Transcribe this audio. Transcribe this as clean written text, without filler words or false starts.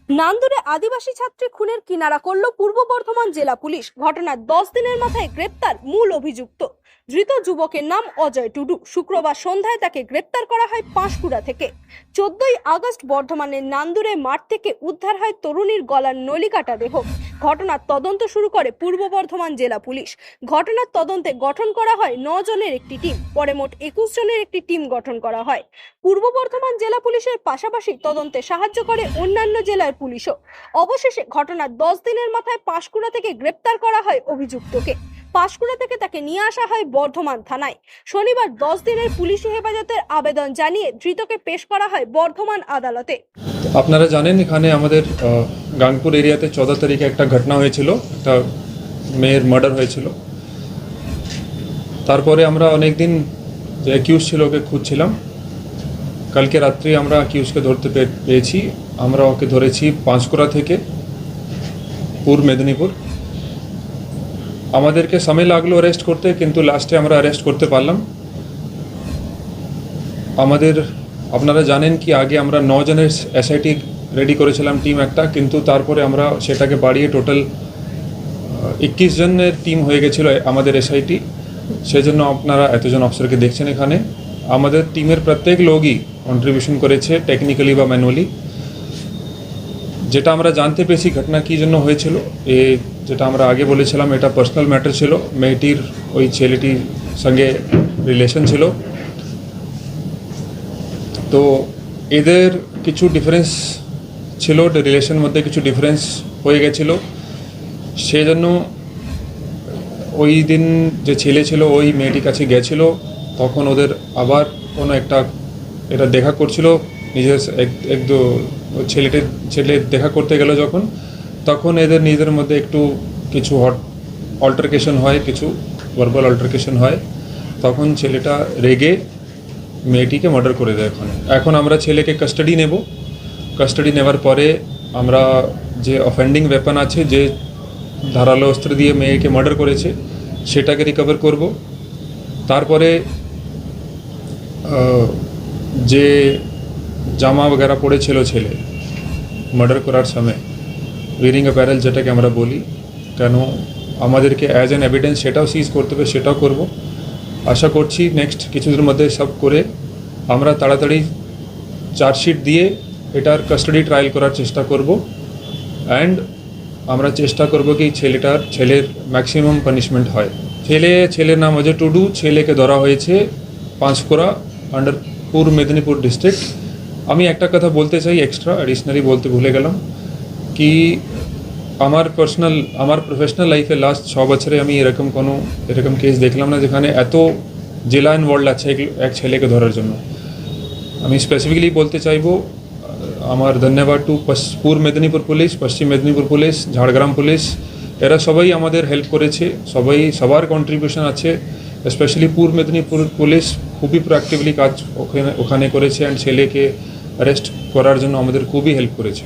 নান্দুরে আদিবাসী ছাত্রী খুনের কিনারা করল পূর্ব বর্ধমান জেলা পুলিশ। ঘটনার 10 দিনের মাথায় গ্রেপ্তার মূল অভিযুক্ত। ধৃত যুবকের নাম অজয় টুডু। শুক্রবার সন্ধ্যায় তাকে গ্রেপ্তার করা হয় পাঁশকুড়া থেকে। 14ই আগস্ট বর্ধমানের নান্দুরে মাঠ থেকে উদ্ধার হয় তরুণীর গলার নলিকাটা দেহ। ঘটনার তদন্ত শুরু করে পূর্ব বর্ধমান জেলা পুলিশ। ঘটনার তদন্তে গঠন করা হয় 9 জনের একটি টিম। পরে মোট 21 জনের একটি টিম গঠন করা হয়। পূর্ব বর্ধমান জেলা পুলিশের পাশাপাশি তদন্তে সাহায্য করে অন্যান্য জেলার পুলিশও। অবশেষে ঘটনার 10 দিনের মাথায় পাঁশকুড়া থেকে গ্রেপ্তার করা হয় অভিযুক্তকে। পাঁশকুড়া থেকে তাকে নিয়ে আসা হয় বর্ধমান থানায়। শনিবার 10 দিনের পুলিশি হেফাজতের আবেদন জানিয়ে ধৃতকে পেশ করা হয় বর্ধমান আদালতে। আপনারা জানেন এখানে আমাদের গাংপুর এরিয়াতে 14 তারিখে একটা ঘটনা হয়েছিল, একটা মেয়ের মার্ডার হয়েছিল। তারপরে আমরা অনেক দিন যে অ্যাকিউজ ছিল ওকে খুঁজছিলাম। কালকে রাত্রি আমরা অ্যাকিউজকে ধরতে পেরেছি। আমরা ওকে ধরেছি পাঁশকুড়া থেকে পূর্ব মেদিনীপুর। আমাদেরকে সময় লাগলো অ্যারেস্ট করতে, কিন্তু লাস্টে আমরা অ্যারেস্ট করতে পারলাম। আপনারা জানেন কি আগে আমরা 9 জনের এসআইটি রেডি করেছিলাম টিম একটা, কিন্তু তারপরে আমরা সেটাকে বাড়িয়ে টোটাল 21 জনের টিম হয়ে গেছিলো আমাদের এসআইটি। সেজন্য আপনারা এতজন অফিসারকে দেখছেন এখানে। আমাদের টিমের প্রত্যেক লোকই কন্ট্রিবিউশন করেছে টেকনিক্যালি বা ম্যানুয়ালি। যেটা আমরা জানতে পেরেছি ঘটনা কী জন্য হয়েছিল, যেটা আমরা আগে বলেছিলাম এটা পার্সোনাল ম্যাটার ছিল। মেয়েটির ওই ছেলেটির সঙ্গে রিলেশন ছিল। তো এদের কিছু ডিফারেন্স ছিল, রিলেশনের মধ্যে কিছু ডিফারেন্স হয়ে গেছিল। সেই জন্য ওই দিন যে ছেলে ছিল ওই মেয়েটির কাছে গেছিল। তখন ওদের আবার কোনো একটা এটা দেখা করছিল, নিজের ছেলে দেখা করতে গেল যখন, তখন এদের নিজেদের মধ্যে একটু কিছু অল্টারকেশন হয়, কিছু ভার্বাল অল্টারকেশন হয়। তখন ছেলেটা রেগে মেয়েটিকে মার্ডার করে দেয়। এখন আমরা ছেলেকে কাস্টাডি নেব। কাস্টাডি নেওয়ার পরে আমরা যে অফেন্ডিং ওয়েপন আছে, যে ধারালো অস্ত্র দিয়ে মেয়েকে মার্ডার করেছে, সেটাকে রিকভার করব। তারপরে যে জামা বগেরা পড়েছিল ছেলে মার্ডার করার সময়, ওয়্যারিং অ্যাপারেল যেটাকে আমরা বলি, কেন আমাদেরকে অ্যাজ অ্যান এভিডেন্স সেটাও সিজ করতে হবে, সেটাও করব। আশা করছি নেক্সট কিছুদিনের মধ্যে সব করে আমরা তাড়াতাড়ি চার্জশিট দিয়ে এটার কাস্টাডি ট্রায়াল করার চেষ্টা করব। অ্যান্ড আমরা চেষ্টা করব কি ছেলের ম্যাক্সিমাম পানিশমেন্ট হয়। ছেলের নাম অজয় টুডু। ছেলেকে ধরা হয়েছে পাঁশকুড়া আন্ডার পূর্ব মেদিনীপুর ডিস্ট্রিক্ট। আমি একটা কথা বলতে চাই, এক্সট্রা অ্যাডিশনালি বলতে ভুলে গেলাম কি আমার প্রফেশনাল লাইফে লাস্ট 6 বছরে আমি এরকম কেস দেখলাম না যেখানে এত জেলা ইনভলভ আছে এক ছেলেকে ধরার জন্য। আমি স্পেসিফিক্যালি বলতে চাইবো আমার ধন্যবাদ টু পূর্ব মেদিনীপুর পুলিশ, পশ্চিম মেদিনীপুর পুলিশ, ঝাড়গ্রাম পুলিশ। এরা সবাই আমাদের হেল্প করেছে, সবার কন্ট্রিবিউশন আছে। স্পেশালি পূর্ব মেদিনীপুর পুলিশ খুবই প্রোঅ্যাক্টিভলি কাজ ওখানে করেছে, অ্যান্ড ছেলেকে অ্যারেস্ট করার জন্য আমাদের খুবই হেল্প করেছে।